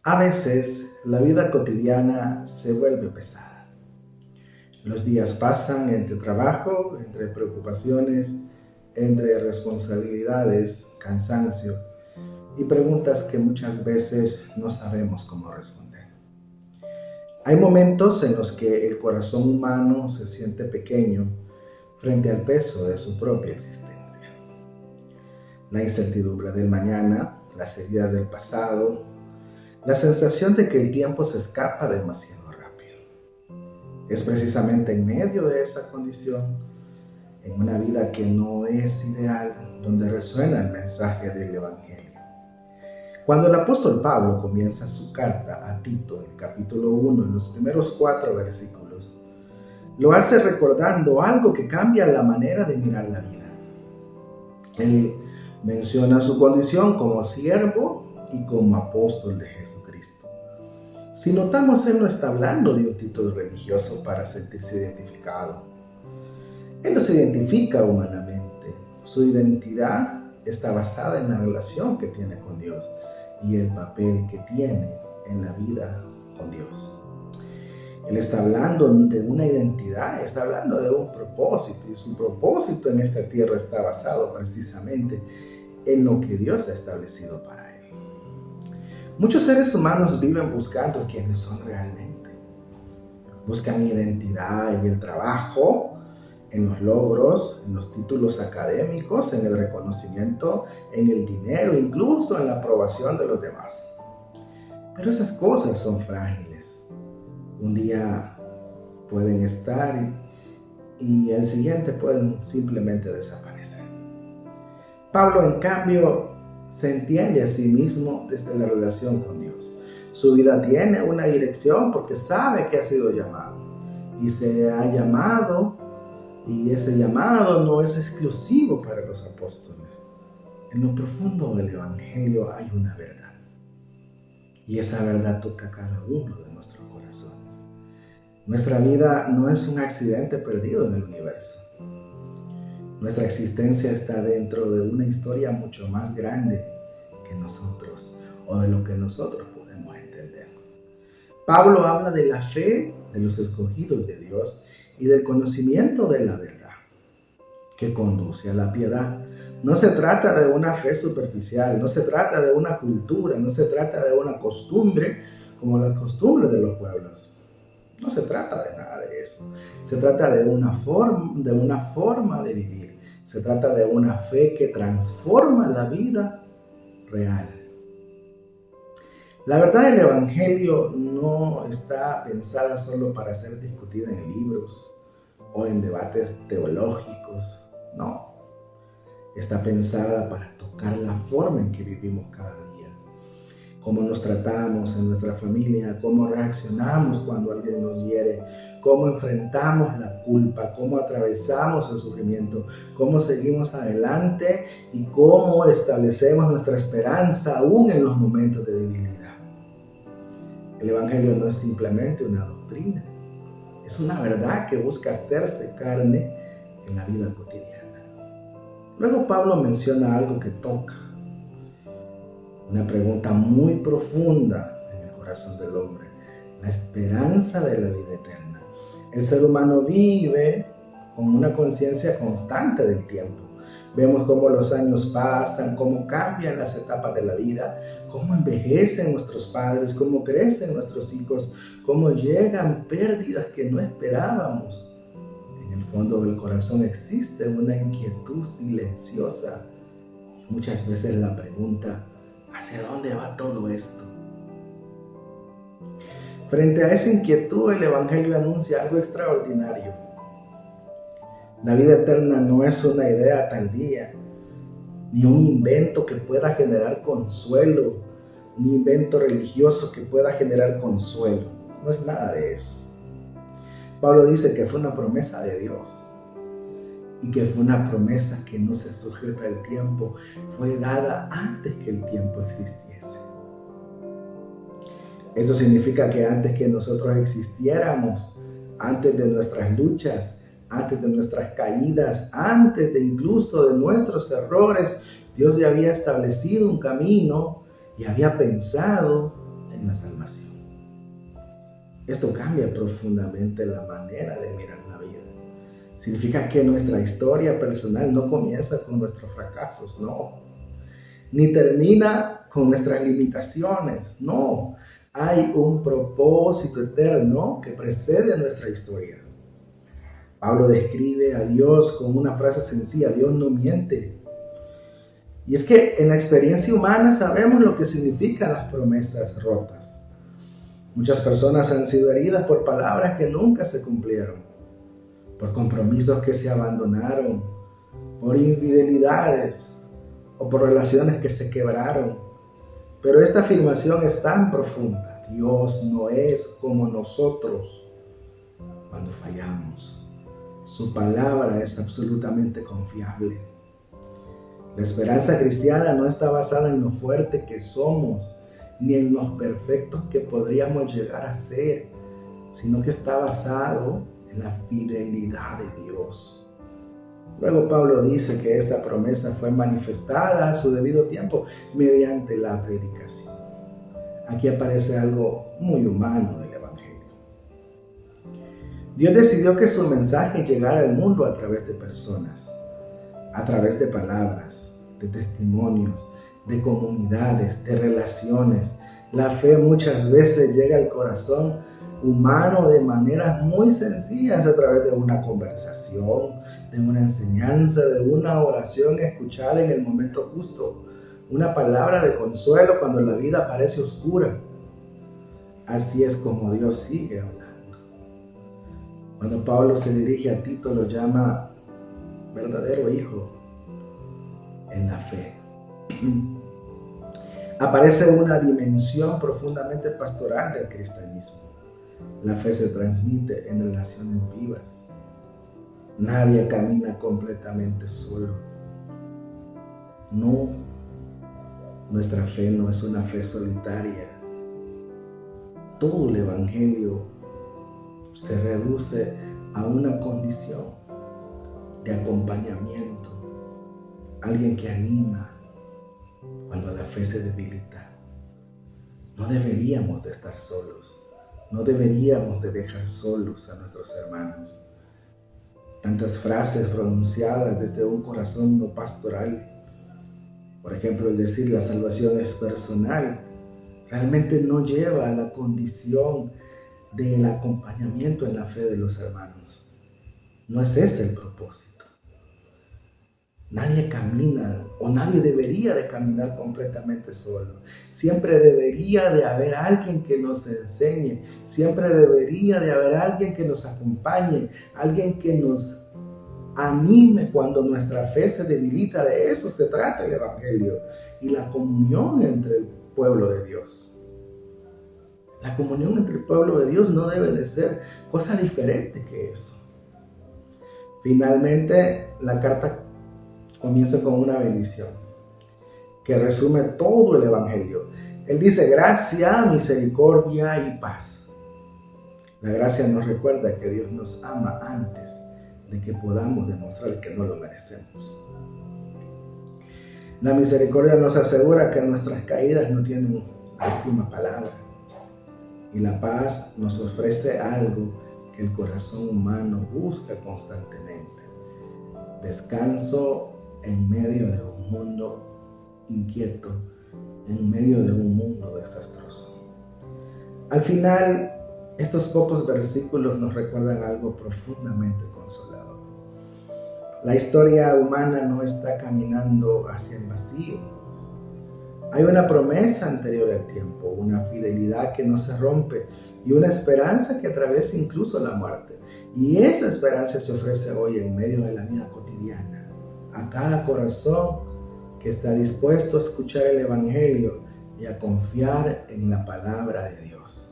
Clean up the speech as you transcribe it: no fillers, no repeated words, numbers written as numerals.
A veces la vida cotidiana se vuelve pesada. Los días pasan entre trabajo, entre preocupaciones, entre responsabilidades, cansancio y preguntas que muchas veces no sabemos cómo responder. Hay momentos en los que el corazón humano se siente pequeño frente al peso de su propia existencia. La incertidumbre del mañana, las heridas del pasado, la sensación de que el tiempo se escapa demasiado rápido. Es precisamente en medio de esa condición, en una vida que no es ideal, donde resuena el mensaje del Evangelio. Cuando el apóstol Pablo comienza su carta a Tito, en el capítulo 1, en los primeros 4 versículos, lo hace recordando algo que cambia la manera de mirar la vida. Él menciona su condición como siervo y como apóstol de Jesucristo. Si notamos, él no está hablando de un título religioso para sentirse identificado. Él no se identifica humanamente. Su identidad está basada en la relación que tiene con Dios y el papel que tiene en la vida con Dios. Él está hablando de una identidad, está hablando de un propósito, y su propósito en esta tierra está basado precisamente en lo que Dios ha establecido para él. Muchos seres humanos viven buscando quiénes son realmente. Buscan identidad en el trabajo, en los logros, en los títulos académicos, en el reconocimiento, en el dinero, incluso en la aprobación de los demás. Pero esas cosas son frágiles. Un día pueden estar y el siguiente pueden simplemente desaparecer. Pablo, en cambio, se entiende a sí mismo desde la relación con Dios. Su vida tiene una dirección porque sabe que ha sido llamado. Y se ha llamado, y ese llamado no es exclusivo para los apóstoles. En lo profundo del Evangelio hay una verdad. Y esa verdad toca a cada uno de nuestros corazones. Nuestra vida no es un accidente perdido en el universo. Nuestra existencia está dentro de una historia mucho más grande que nosotros o de lo que nosotros podemos entender. Pablo habla de la fe de los escogidos de Dios y del conocimiento de la verdad que conduce a la piedad. No se trata de una fe superficial, no se trata de una cultura, no se trata de una costumbre como las costumbres de los pueblos. No se trata de nada de eso. Se trata de una forma de vivir. Se trata de una fe que transforma la vida real. La verdad del Evangelio no está pensada solo para ser discutida en libros o en debates teológicos. No. Está pensada para tocar la forma en que vivimos cada día. Cómo nos tratamos en nuestra familia, cómo reaccionamos cuando alguien nos hiere, cómo enfrentamos la culpa, cómo atravesamos el sufrimiento, cómo seguimos adelante y cómo establecemos nuestra esperanza aún en los momentos de debilidad. El Evangelio no es simplemente una doctrina, es una verdad que busca hacerse carne en la vida cotidiana. Luego Pablo menciona algo que toca, una pregunta muy profunda en el corazón del hombre, la esperanza de la vida eterna. El ser humano vive con una conciencia constante del tiempo. Vemos cómo los años pasan, cómo cambian las etapas de la vida, cómo envejecen nuestros padres, cómo crecen nuestros hijos, cómo llegan pérdidas que no esperábamos. En el fondo del corazón existe una inquietud silenciosa. Muchas veces la pregunta, ¿hacia dónde va todo esto? Frente a esa inquietud, el Evangelio anuncia algo extraordinario. La vida eterna no es una idea tardía, ni un invento que pueda generar consuelo, ni invento religioso que pueda generar consuelo. No es nada de eso. Pablo dice que fue una promesa de Dios y que fue una promesa que no se sujeta al tiempo, fue dada antes que el tiempo existiese. Eso significa que antes que nosotros existiéramos, antes de nuestras luchas, antes de nuestras caídas, antes de incluso de nuestros errores, Dios ya había establecido un camino y había pensado en en la salvación. Esto cambia profundamente la manera de mirar la vida. Significa que nuestra historia personal no comienza con nuestros fracasos, no. Ni termina con nuestras limitaciones, no. Hay un propósito eterno que precede a nuestra historia. Pablo describe a Dios con una frase sencilla: Dios no miente. Y es que en la experiencia humana sabemos lo que significan las promesas rotas. Muchas personas han sido heridas por palabras que nunca se cumplieron, por compromisos que se abandonaron, por infidelidades o por relaciones que se quebraron. Pero esta afirmación es tan profunda. Dios no es como nosotros cuando fallamos. Su palabra es absolutamente confiable. La esperanza cristiana no está basada en lo fuerte que somos, ni en los perfectos que podríamos llegar a ser, sino que está basado en la fidelidad de Dios. Luego Pablo dice que esta promesa fue manifestada a su debido tiempo mediante la predicación. Aquí aparece algo muy humano del Evangelio. Dios decidió que su mensaje llegara al mundo a través de personas, a través de palabras, de testimonios, de comunidades, de relaciones. La fe muchas veces llega al corazón humano de maneras muy sencillas, a través de una conversación, de una enseñanza, de una oración escuchada en el momento justo, una palabra de consuelo cuando la vida parece oscura. Así es como Dios sigue hablando. Cuando Pablo se dirige a Tito, lo llama verdadero hijo en la fe. Aparece una dimensión profundamente pastoral del cristianismo. La fe se transmite en relaciones vivas. Nadie camina completamente solo. No, nuestra fe no es una fe solitaria. Todo el Evangelio se reduce a una condición de acompañamiento. Alguien que anima cuando la fe se debilita. No deberíamos de estar solos. No deberíamos de dejar solos a nuestros hermanos. Tantas frases pronunciadas desde un corazón no pastoral. Por ejemplo, el decir la salvación es personal, realmente no lleva a la condición del acompañamiento en la fe de los hermanos. No es ese el propósito. Nadie camina o nadie debería de caminar completamente solo. Siempre debería de haber alguien que nos enseñe. Siempre debería de haber alguien que nos acompañe. Alguien que nos anime cuando nuestra fe se debilita. De eso se trata el Evangelio y la comunión entre el pueblo de Dios. La comunión entre el pueblo de Dios no debe de ser cosa diferente que eso. Finalmente, la carta comienza con una bendición que resume todo el Evangelio. Él dice: gracia, misericordia y paz. La gracia nos recuerda que Dios nos ama antes de que podamos demostrar que no lo merecemos. La misericordia nos asegura que nuestras caídas no tienen la última palabra. Y la paz nos ofrece algo que el corazón humano busca constantemente: descanso en medio de un mundo inquieto, en medio de un mundo desastroso. Al final, estos pocos versículos nos recuerdan algo profundamente consolador. La historia humana no está caminando hacia el vacío. Hay una promesa anterior al tiempo, una fidelidad que no se rompe y una esperanza que atraviesa incluso la muerte. Y esa esperanza se ofrece hoy en medio de la vida cotidiana, a cada corazón que está dispuesto a escuchar el Evangelio y a confiar en la palabra de Dios.